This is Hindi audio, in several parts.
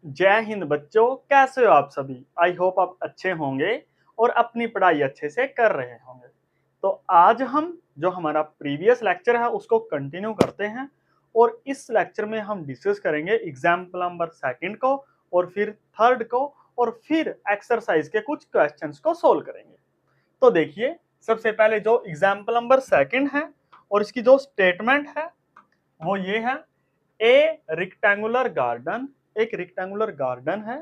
जय हिंद बच्चों, कैसे हो आप सभी। आई होप आप अच्छे होंगे और अपनी पढ़ाई अच्छे से कर रहे होंगे। तो आज हम जो हमारा प्रीवियस लेक्चर है उसको कंटिन्यू करते हैं और इस लेक्चर में हम डिस्कस करेंगे एग्जाम्पल नंबर सेकंड को और फिर थर्ड को और फिर एक्सरसाइज के कुछ क्वेश्चंस को सोल्व करेंगे। तो देखिए, सबसे पहले जो एग्जाम्पल नंबर सेकंड है और इसकी जो स्टेटमेंट है वो ये है। ए रेक्टेंगुलर गार्डन, एक रेक्टेंगुलर गार्डन है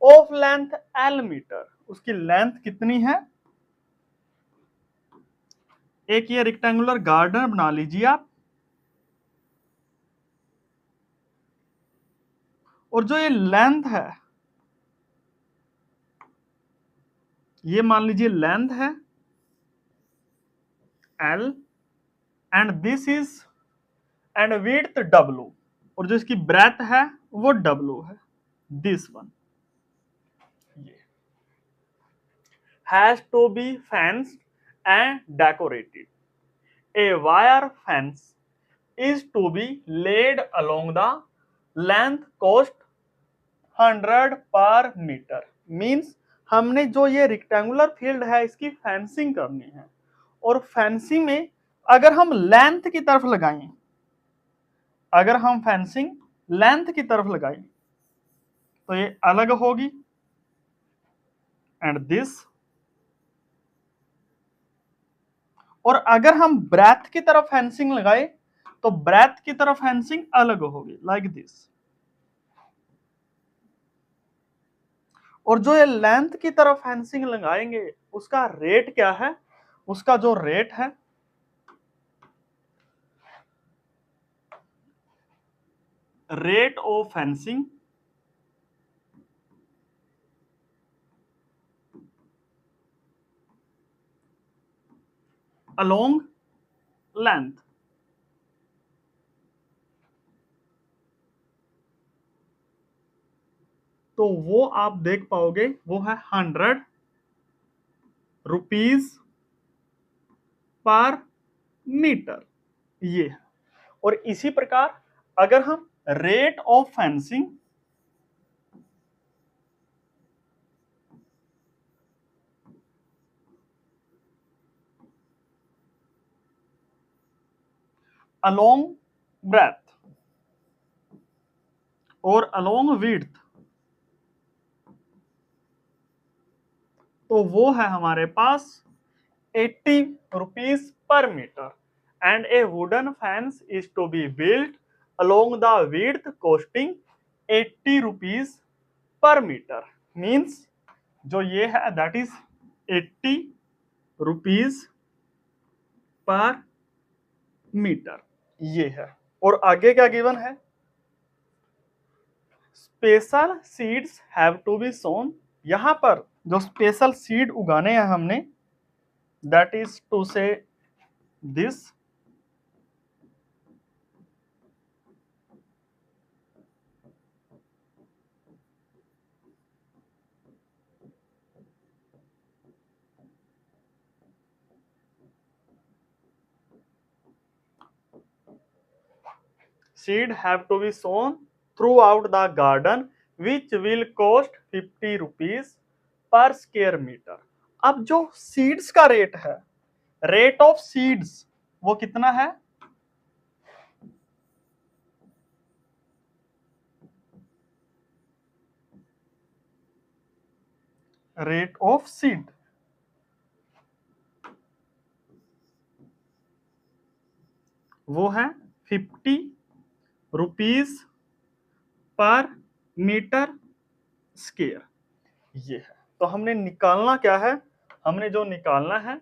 ऑफ लेंथ एल मीटर, उसकी लेंथ कितनी है। एक ये रेक्टेंगुलर गार्डन बना लीजिए आप, और जो ये लेंथ है ये मान लीजिए लेंथ है L and this is and width W, और जो इसकी ब्रेथ है वो डब्ल्यू है। This one has to be fenced and decorated. A wire fence is to be laid along the length cost 100 per meter। Means हमने जो ये रेक्टेंगुलर फील्ड है इसकी फेंसिंग करनी है, और फेंसिंग में अगर हम लेंथ की तरफ लगाएं, अगर हम फेंसिंग लेंथ की तरफ लगाएं तो ये अलग होगी एंड दिस, और अगर हम ब्रेथ की तरफ फेंसिंग लगाए तो ब्रेथ की तरफ फेंसिंग अलग होगी लाइक दिस। और जो ये लेंथ की तरफ फेंसिंग लगाएंगे उसका रेट क्या है, उसका जो रेट है rate of fencing along length, तो वो आप देख पाओगे वो है 100 रुपीज पर मीटर, ये है। और इसी प्रकार अगर हम rate of fencing along breadth और अलोंग विड्थ, तो वो है हमारे पास 80 rupees per metre. And a wooden fence is to be built along the width costing 80 rupees per metre. Means जो ये है that is 80 rupees per metre, ये है। और आगे क्या गिवन है, special seeds have to be sown. यहां पर जो स्पेशल सीड उगाने हैं हमने, दैट इज टू से this, seed have to be sown throughout the garden which will cost 50 rupees पर स्क्वायर मीटर। अब जो सीड्स का रेट है, रेट ऑफ सीड्स वो कितना है, रेट ऑफ सीड वो है 50 रुपीज पर मीटर स्क्वायर, ये है। तो हमने निकालना क्या है, हमने जो निकालना है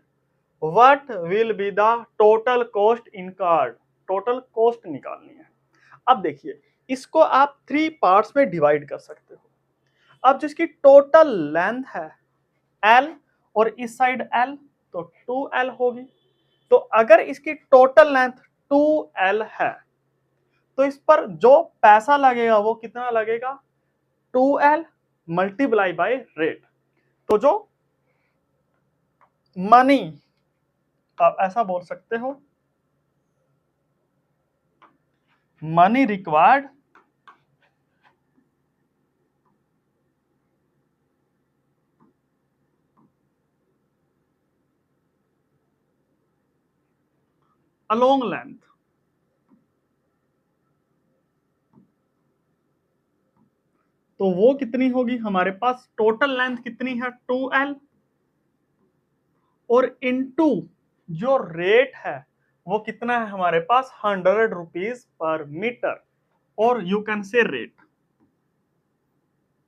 what will be the total cost incurred, total cost निकालनी है। अब देखिए, इसको आप 3 पार्ट्स में डिवाइड कर सकते हो। अब जिसकी टोटल लेंथ है L और इस साइड L, तो 2L होगी। तो अगर इसकी टोटल लेंथ 2L है तो इस पर जो पैसा लगेगा वो कितना लगेगा, 2L मल्टीप्लाई बाय रेट। तो जो मनी, आप ऐसा बोल सकते हो, मनी रिक्वायर्ड अलोंग लेंथ, तो वो कितनी होगी हमारे पास, टोटल लेंथ कितनी है 2l, और इनटू जो रेट है वो कितना है हमारे पास 100 रुपीज पर मीटर, और you can say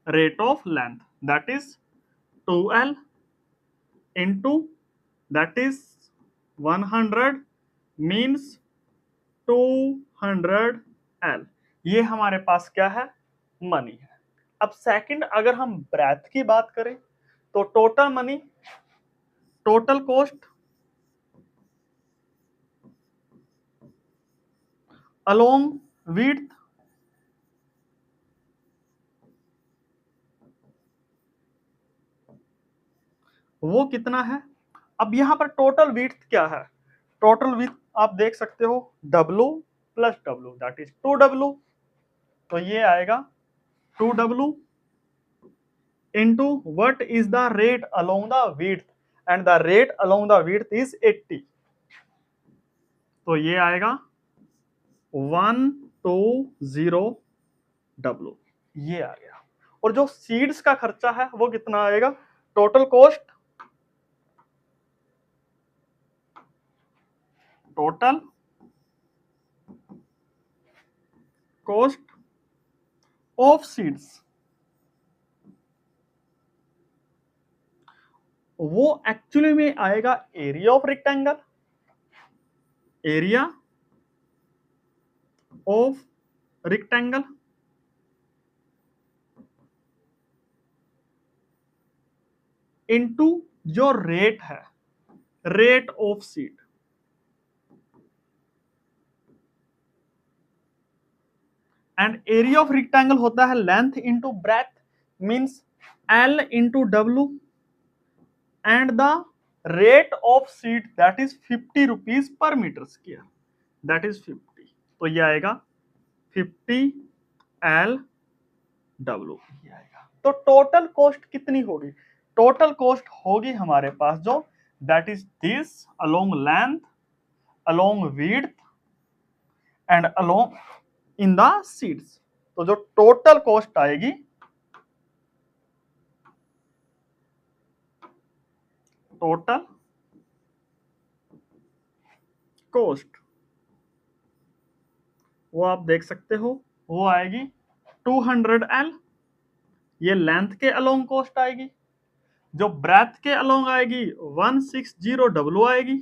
rate of length that is 2l into that is 100 means 200l, ये हमारे पास क्या है, मनी है। अब सेकंड अगर हम ब्रेथ की बात करें तो total money, total cost along width वो कितना है। अब यहां पर टोटल विड्थ क्या है, टोटल विड्थ आप देख सकते हो W plus W that is 2W, तो ये आएगा 2W into what is the rate along the width, and the rate along the width is 80, तो ये आएगा 120W, ये आ गया। और जो सीड्स का खर्चा है वो कितना आएगा, टोटल कॉस्ट ऑफ सीड्स, वो एक्चुअली में आएगा area of rectangle, area of rectangle into जो रेट है, rate of seed, and area of rectangle होता है length into breadth means L into W, and the rate of seed that is 50 rupees per metre square, that is 50, तो ये आएगा 50L ये आएगा। तो टोटल कॉस्ट कितनी होगी, टोटल कॉस्ट होगी हमारे पास जो that is this along length, along width and along in the seeds, तो जो टोटल कॉस्ट आएगी, टोटल कॉस्ट वो आप देख सकते हो वो आएगी 200L, ये लेंथ के अलोंग कॉस्ट आएगी, जो ब्रेथ के अलोंग आएगी 160W आएगी,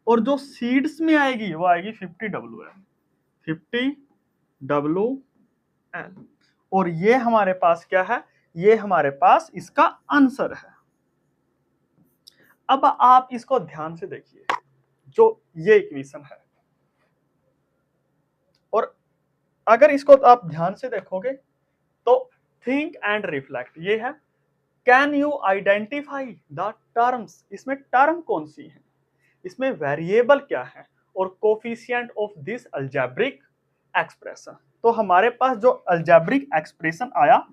और जो सीड्स में आएगी वो आएगी 50WL, और ये हमारे पास क्या है, ये हमारे पास इसका आंसर है। अब आप इसको ध्यान से देखिए, जो ये इक्वेशन है, और अगर इसको आप ध्यान से देखोगे तो थिंक एंड रिफ्लेक्ट ये है, can you identify the terms, इसमें टर्म कौन सी है, इसमें वेरिएबल क्या है, और coefficient of this algebraic expression. तो हमारे पास जो अलजेब्रिक एक्सप्रेशन आया,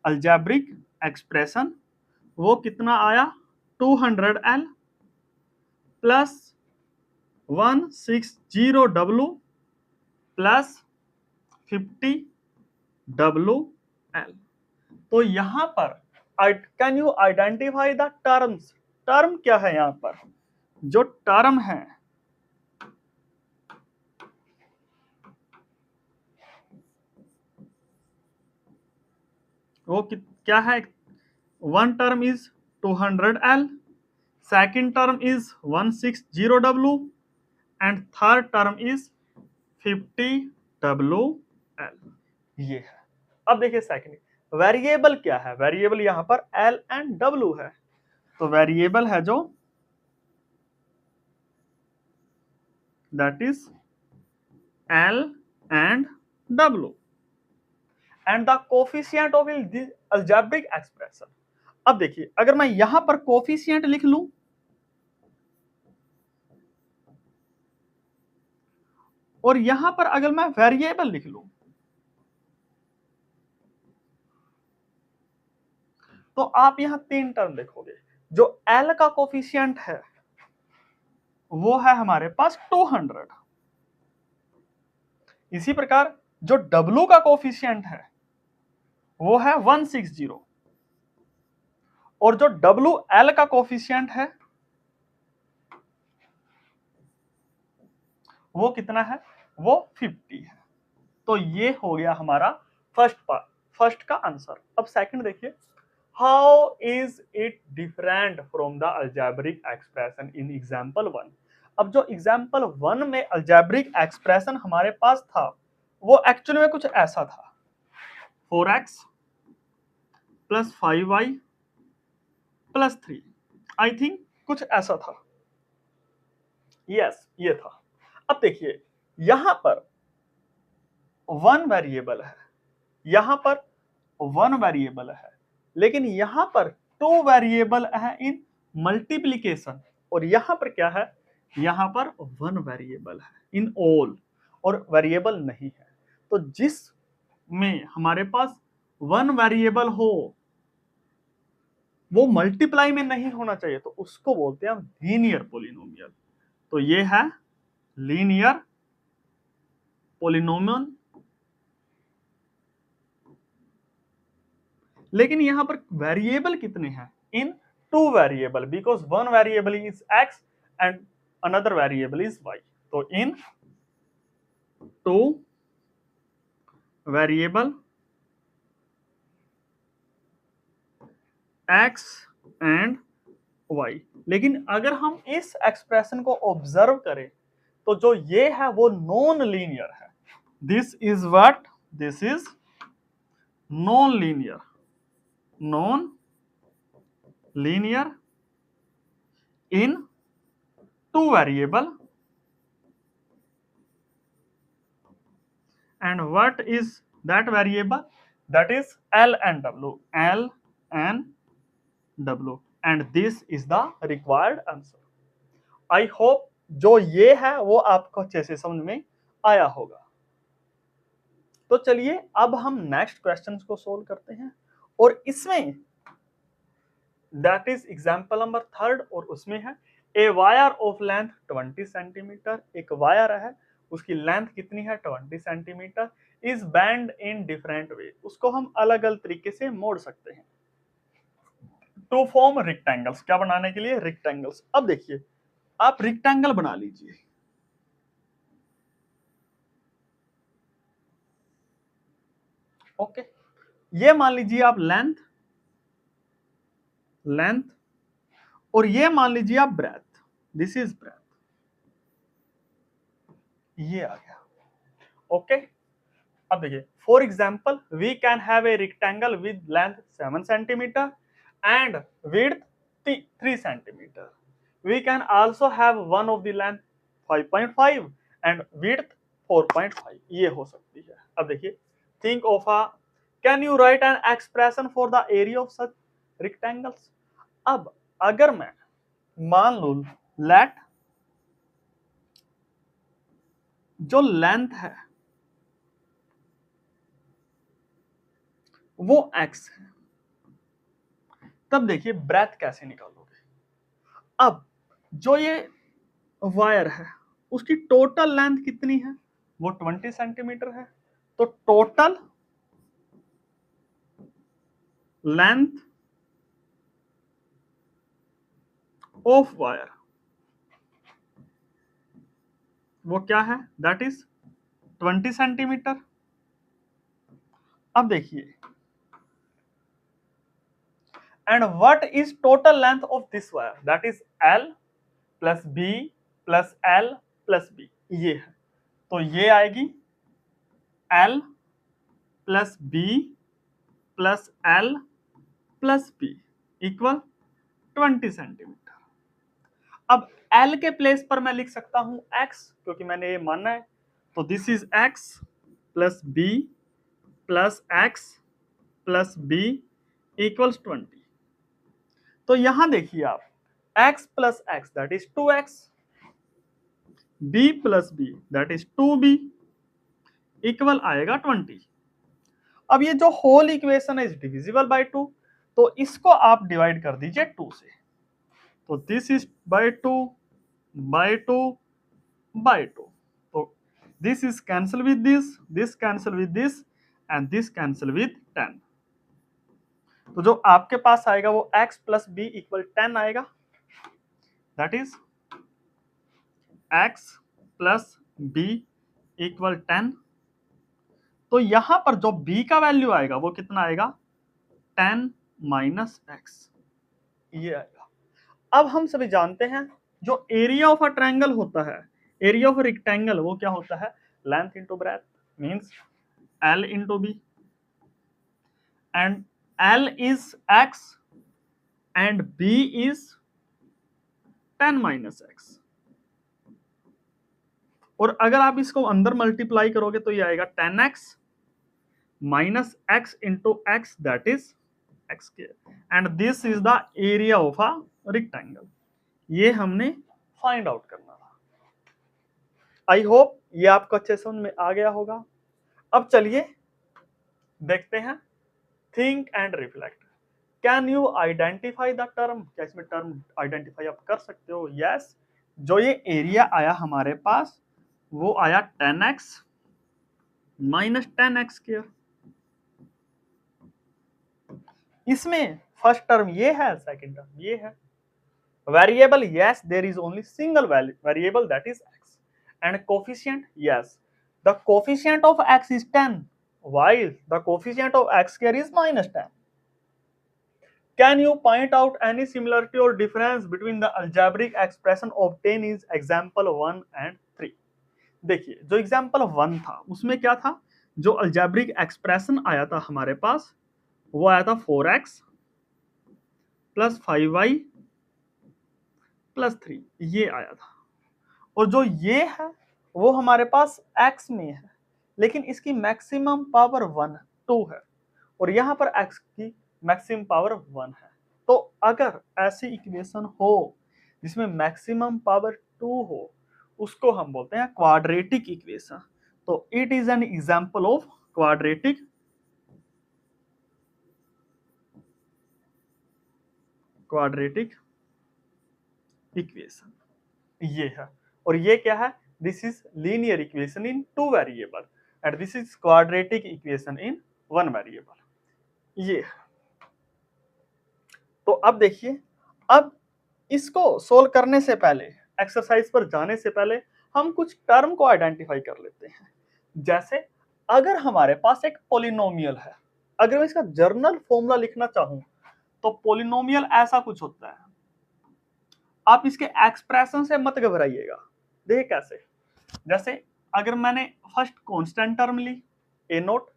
अलजेब्रिक एक्सप्रेशन वो कितना आया, 200L plus 160W plus 50WL। तो यहां पर can you identify the terms, term क्या है यहां पर, जो टर्म है वो क्या है, one term is 200L, second term is 160W and third term is 50WL, ये है। अब देखिए सेकेंड वेरिएबल क्या है, वेरिएबल यहां पर L एंड W है, तो वेरिएबल है जो that is L and W, and the coefficient of this algebraic expression. अब देखिए अगर मैं यहां पर कोफिशिएंट लिख लूं और यहां पर अगर मैं वेरिएबल लिख लूं, तो आप यहां तीन टर्म देखोगे, जो L का कोफिशिएंट है वो है हमारे पास 200। इसी प्रकार जो W का कोफिशिएंट है वो है 160 और जो WL का कोफिशिएंट है वो कितना है, वो 50 है। तो ये हो गया हमारा फर्स्ट पार्ट, फर्स्ट का आंसर। अब सेकंड देखिए, how is it different from the algebraic expression in example 1। अब जो एग्जांपल 1 में अलजेब्रिक एक्सप्रेशन हमारे पास था वो एक्चुअली में कुछ ऐसा था, 4x plus 5y plus 3, I think कुछ ऐसा था। यस, ये था। अब देखिए यहां पर वन वेरिएबल है, यहां पर वन वेरिएबल है, लेकिन यहां पर टू वेरिएबल है इन मल्टीप्लीकेशन, और यहां पर क्या है, यहां पर वन वेरिएबल है इन ऑल, और वेरिएबल नहीं है। तो जिस में हमारे पास वन वेरिएबल हो वो मल्टीप्लाई में नहीं होना चाहिए, तो उसको बोलते हैं हम लीनियर पोलिनोमियल। तो ये है लीनियर पोलिनोमियल। लेकिन यहां पर वेरिएबल कितने हैं, in two variable, because one variable is x and another variable is y। तो in two variable x and y। लेकिन अगर हम इस एक्सप्रेशन को ऑब्जर्व करें तो जो ये है वो नॉन लीनियर है। This is what, this is non linear, non linear in two variable, and what is that variable, that is L and W, L and W, and this is the required answer। I hope जो ये है वो आपको अच्छे से समझ में आया होगा। तो चलिए अब हम नेक्स्ट क्वेश्चंस को सोल्व करते हैं, और इसमें दैट इज एग्जांपल नंबर 3 और उसमें है a wire of length 20 centimetre, एक वायर है उसकी लेंथ कितनी है 20 centimetre, is band in different way, उसको हम अलग अलग तरीके से मोड़ सकते हैं टू फॉर्म रेक्टेंगल्स। क्या बनाने के लिए, रेक्टेंगल्स। अब देखिए आप रेक्टेंगल बना लीजिए, ओके। ये मान लीजिए आप लेंथ, लेंथ, और ये मान लीजिए आप ब्रेथ, दिस इज ब्रेथ, ये आ गया, ओके। अब देखिए for example we can have a rectangle with length 7 centimetre and width 3 centimetre. We can also have one of the length 5.5 and width 4.5, ये हो सकती है। अब देखिए think of a, can you write an expression for the area of such rectangles. अब अगर मैं मान लूं लेट जो लेंथ है वो x है, तब देखिए ब्रेथ कैसे निकालोगे। अब जो ये वायर है उसकी टोटल लेंथ कितनी है, वो 20 सेंटीमीटर है, तो टोटल लेंथ ऑफ वायर वो क्या है, दैट इज 20 सेंटीमीटर। अब देखिए and what is total length of this wire, that is L plus B plus L plus B, ये है। तो ये आएगी L plus B plus L plus B equal 20 centimetre. अब L के प्लेस पर मैं लिख सकता हूं X, क्योंकि मैंने ये माना है, तो this is X plus B plus X plus B equals 20। तो यहां देखिए आप x plus x that is 2x, b plus b that is 2b equal आएगा 20। अब ये जो होल इक्वेशन है इज डिविजिबल बाय 2, तो इसको आप डिवाइड कर दीजिए 2 से, तो this is by 2 by two by two. तो this is cancel with this cancel with this and this cancel with 10। तो जो आपके पास आएगा वो x प्लस बी इक्वल 10 आएगा, that is x plus B equal 10। तो यहां पर जो b का वैल्यू आएगा वो कितना आएगा, 10 माइनस एक्स, ये आएगा। अब हम सभी जानते हैं जो एरिया ऑफ अ ट्रायंगल होता है, एरिया ऑफ रेक्टेंगल वो क्या होता है, length into breadth means L into B, and L is x and B is 10 minus x. और अगर आप इसको अंदर मल्टीप्लाई करोगे तो ये आएगा 10x minus x into x, that is x square, and this is the area of a rectangle. ये हमने फाइंड आउट करना था। आई होप ये आपको अच्छे समझ में आ गया होगा। अब चलिए देखते हैं think and reflect. Can you identify the term, क्या इसमें टर्म आइडेंटिफाई आप कर सकते हो? यस। जो ये एरिया आया हमारे पास वो आया 10x माइनस 10x स्क्वायर। इसमें फर्स्ट टर्म ये है, सेकंड टर्म ये है। Variable, yes there is only single variable that is x, and coefficient, yes the coefficient of x is 10 while the coefficient of x square is minus 10. Can you point out any similarity or difference between the algebraic expression obtained in example 1 and 3? देखिए जो एग्जाम्पल 1 था उसमें क्या था, जो अल्जेब्रिक एक्सप्रेशन आया था हमारे पास वो आया था 4x प्लस 5y प्लस 3, ये आया था। और जो ये है वो हमारे पास x में है, लेकिन इसकी मैक्सिमम पावर 2 है और यहाँ पर x की मैक्सिमम पावर 1 है। तो अगर ऐसी इक्वेशन हो जिसमें मैक्सिमम पावर 2 हो उसको हम बोलते हैं क्वाड्रेटिक इक्वेशन। तो it is an example of quadratic equation, ये है। और ये क्या है, this is linear equation in 2 variable and this is quadratic equation in 1 variable, ये है। तो अब देखिए, अब इसको सोल्व करने से पहले, एक्सरसाइज पर जाने से पहले हम कुछ टर्म को आइडेंटिफाई कर लेते हैं। जैसे अगर हमारे पास एक पॉलिनोमियल है, अगर मैं इसका जर्नल फॉर्मूला लिखना चाहूं तो पॉलिनोमियल ऐसा कुछ होता है। आप इसके एक्सप्रेशन से मत घबराइएगा, देखिए कैसे। जैसे अगर मैंने फर्स्ट कांस्टेंट टर्म ली ए नोट,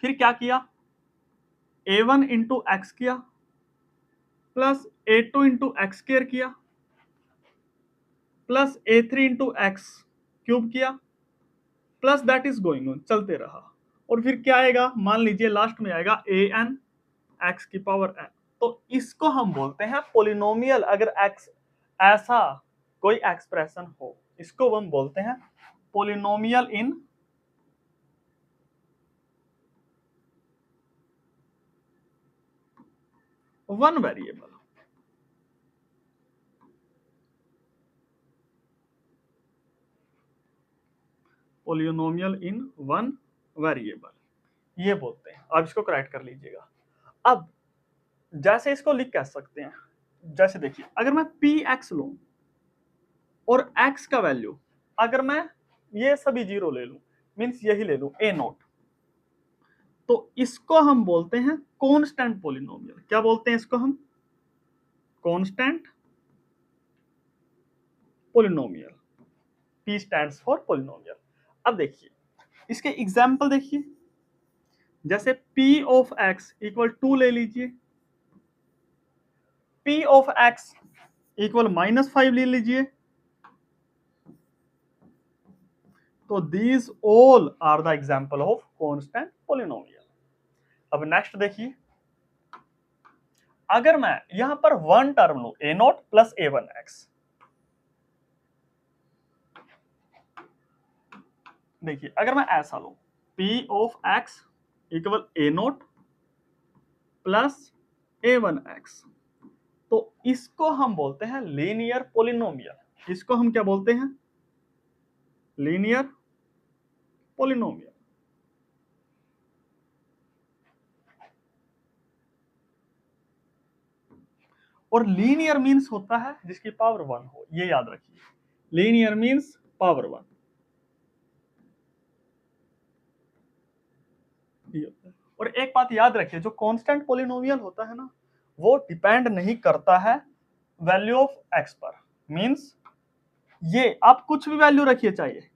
फिर क्या किया a1 इंटू एक्स किया plus a2 into x square किया plus a3 into x cube किया plus that is going on, चलते रहा। और फिर क्या आएगा, मान लीजिए लास्ट में आएगा an x की पावर n। तो इसको हम बोलते हैं पॉलिनोमियल। अगर x ऐसा कोई एक्सप्रेशन हो इसको हम बोलते हैं polynomial in one variable. Polynomial in one variable ये बोलते हैं। आप इसको करेक्ट कर लीजिएगा। अब जैसे इसको लिख कह सकते हैं, जैसे देखिए अगर मैं px लूं और x का वैल्यू अगर मैं ये सभी जीरो ले लूं, मींस यही ले लूं a नोट, तो इसको हम बोलते हैं कांस्टेंट पॉलिनोमियल। क्या बोलते हैं इसको हम, constant polynomial. p stands for polynomial. अब देखिए इसके एग्जांपल देखिए, जैसे p ऑफ x इक्वल 2 ले लीजिए, p ऑफ x इक्वल -5 ले लीजिए। तो these all are the example of constant polynomial। अब नेक्स्ट देखिए, अगर मैं यहां पर वन टर्म लू a नोट प्लस a1x, देखिए अगर मैं ऐसा लू p of x equal a note plus a1x, तो इसको हम बोलते हैं लीनियर पोलिनोमियल। इसको हम क्या बोलते हैं? Linear polynomial. और लीनियर मींस होता है जिसकी पावर 1 हो, ये याद रखिए। Linear means power 1। और एक बात याद रखिए, जो कांस्टेंट पोलिनोमियल होता है ना, वो डिपेंड नहीं करता है वैल्यू ऑफ एक्स पर। मींस ये आप कुछ भी वैल्यू रखिए, चाहिए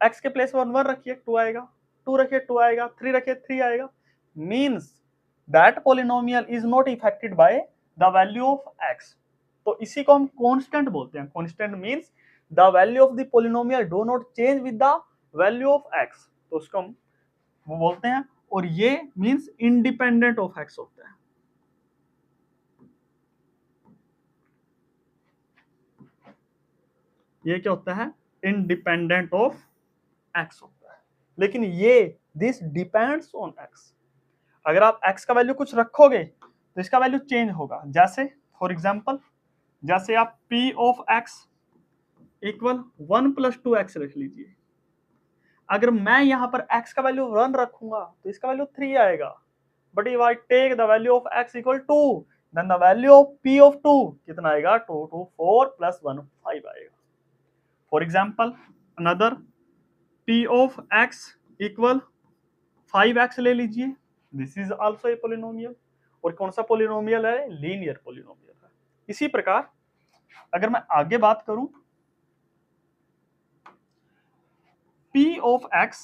एक्स के प्लेस 1 रखिए 2 आएगा, 2 रखिए 2 आएगा, 3 रखिए 3 आएगा। Means that polynomial is not affected by the value of x. तो इसी को हम कांस्टेंट बोलते हैं। Constant means the value of the polynomial do not change with the value of x, तो उसको हम वो बोलते हैं। और ये मींस इंडिपेंडेंट ऑफ एक्स होता है। ये क्या होता है? इंडिपेंडेंट ऑफ एक्स होता है। लेकिन ये दिस डिपेंड्स ऑन एक्स। अगर आप एक्स का वैल्यू कुछ रखोगे तो इसका वैल्यू चेंज होगा। जैसे फॉर एग्जांपल, जैसे आप p of x equal 1+2x रख लीजिए। अगर मैं यहां पर x का वैल्यू 1 रखूंगा तो इसका वैल्यू 3 आएगा। But if I take the value of x equal 2, then the value of p of 2 कितना आएगा? 2 2 4 प्लस 1 5 आएगा। For example another, p of x equal 5x ले लीजिए। This is also a polynomial. और कौन सा पोलिनोमियल है? लीनियर पोलिनोमियल है। इसी प्रकार अगर मैं आगे बात करूं, p ऑफ x,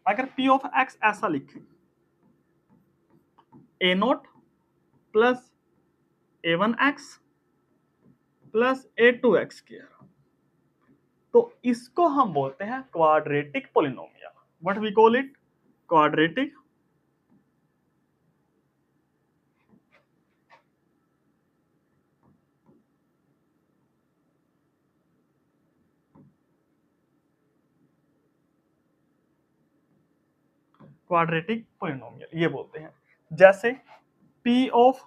अगर p ऑफ x ऐसा लिखें, a0 plus a1x plus a2x square, तो इसको हम बोलते हैं quadratic polynomial. What we call it? Quadratic quadratic polynomial ये बोलते हैं। जैसे p ऑफ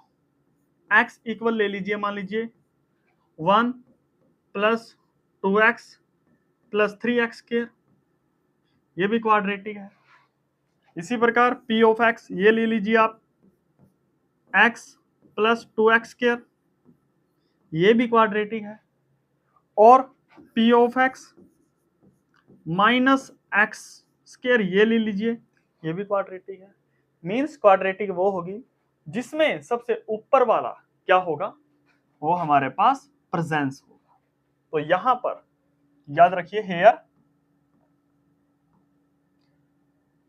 x इक्वल ले लीजिए, मान लीजिए 1 plus 2x plus 3x square, ये भी क्वाड्रेटिक है। इसी प्रकार p ऑफ x ये ले लीजिए आप, x प्लस 2x स्क्वायर, ये भी क्वाड्रेटिक है। और p of x minus x square ये ले लीजिए, ये भी क्वाड्रेटिक है। मींस क्वाड्रेटिक वो होगी जिसमें सबसे ऊपर वाला क्या होगा? वो हमारे पास प्रेजेंस होगा। तो यहां पर याद रखिए, हेयर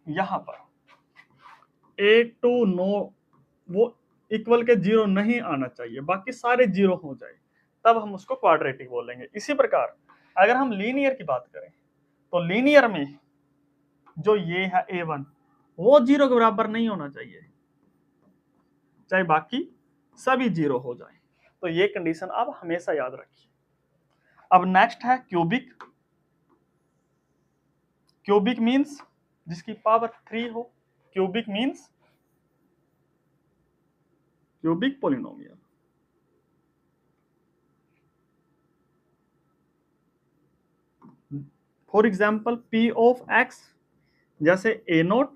यहां पर a2 नो, वो इक्वल के 0 नहीं आना चाहिए, बाकी सारे 0 हो जाए, तब हम उसको क्वाड्रेटिक बोलेंगे। इसी प्रकार अगर हम लीनियर की बात करें तो लीनियर में जो ये है a1, वो 0 के बराबर नहीं होना चाहिए, चाहे बाकी सभी 0 हो जाए। तो ये कंडीशन आप हमेशा याद रखिए। अब नेक्स्ट है क्यूबिक। क्यूबिक मींस जिसकी पावर 3 हो। Cubic means cubic polynomial. For example p of x, जैसे a0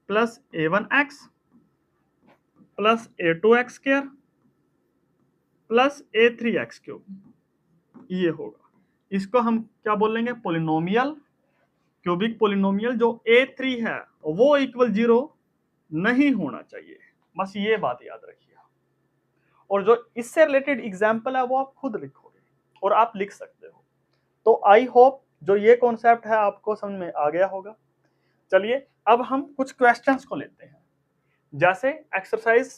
plus a1x plus a2x square plus a3x cube, ये होगा। इसको हम क्या बोलेंगे? Polynomial, cubic polynomial. जो a3 है वो इक्वल 0 नहीं होना चाहिए, बस ये बात याद रखिए। और जो इससे रिलेटेड एग्जाम्पल है वो आप खुद लिखोगे और आप लिख सकते हो। तो आई होप जो ये कॉन्सेप्ट है आपको समझ में आ गया होगा। चलिए अब हम कुछ क्वेश्चंस को लेते हैं। जैसे एक्सरसाइज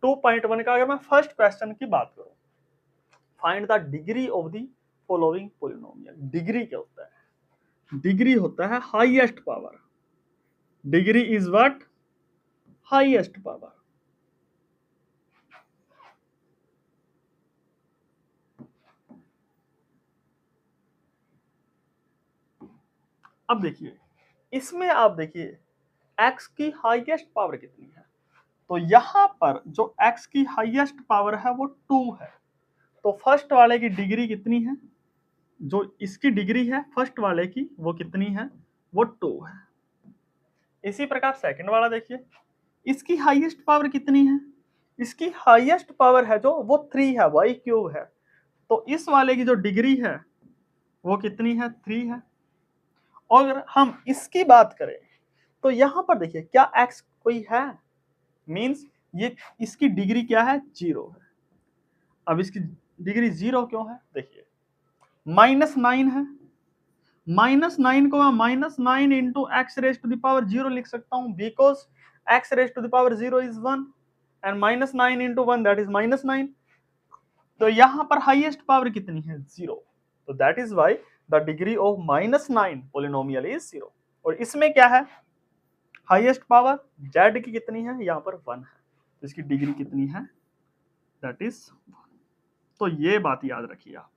2.1 का अगर मैं फर्स्ट क्वेश्चन की बात करूं, find the degree of the following polynomial. Degree क्या होता है? डिग्री होता है highest power. Degree is what? Highest power. अब देखिए, इसमें आप देखिए x की हाईएस्ट पावर कितनी है। तो यहां पर जो x की हाईएस्ट पावर है वो 2 है, तो फर्स्ट वाले की डिग्री कितनी है, जो इसकी डिग्री है फर्स्ट वाले की वो कितनी है, वो 2 है। इसी प्रकार सेकंड वाला देखिए, इसकी हाईएस्ट पावर कितनी है, इसकी हाईएस्ट पावर है जो वो 3 है, y क्यूब है, तो इस वाले की जो डिग्री है वो कितनी है, 3 है। और अगर हम इसकी बात करें तो यहां पर देखिए क्या x कोई है, मींस ये इसकी डिग्री क्या है, 0 है। अब इसकी डिग्री 0 क्यों है, देखिए -9 है, -9 को मैं -9 into x raise to the power 0 लिख सकता हूं, because x raise to the power 0 is 1 and -9 into 1 that is -9। तो यहां पर हाईएस्ट पावर कितनी है, 0, तो that is why the degree of -9 polynomial is 0। और इसमें क्या है, हाईएस्ट पावर z की कितनी है, यहां पर 1 है, तो इसकी डिग्री कितनी है, दैट इज 1। तो ये बात याद रखिए आप।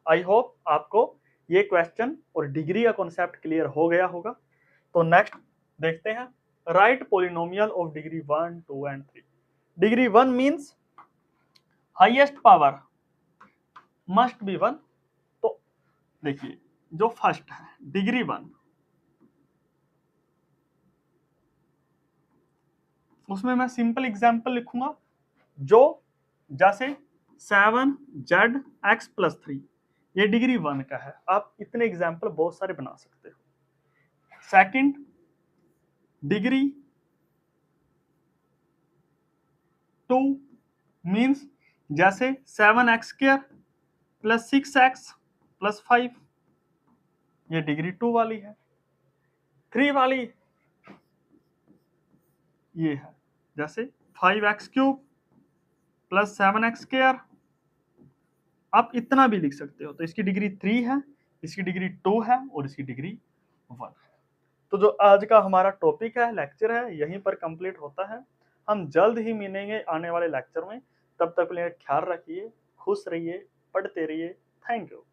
आई होप आपको ये क्वेश्चन और डिग्री का कॉन्सेप्ट क्लियर हो गया होगा। तो नेक्स्ट देखते हैं, right polynomial of degree 1, 2 and 3। Degree 1 means highest power must be 1। तो देखिए जो फर्स्ट है डिग्री 1, उसमें मैं सिंपल एग्जांपल लिखूंगा, जो जैसे 7z x + 3 ये डिग्री 1 का है, आप इतने एग्जांपल बहुत सारे बना सकते हो। सेकंड डिग्री 2 मींस जैसे 7x² + 6x + 5 ये डिग्री 2 वाली है। 3 वाली ये है, जैसे 5x³ + 7x², आप इतना भी लिख सकते हो, तो इसकी डिग्री 3 है, इसकी डिग्री 2 है और इसकी डिग्री 1 है। तो जो आज का हमारा टॉपिक है, लेक्चर है, यहीं पर कंप्लीट होता है। हम जल्द ही मिलेंगे आने वाले लेक्चर में, तब तक के लिए ख्याल रखिए, खुश रहिए, पढ़ते रहिए। Thank you.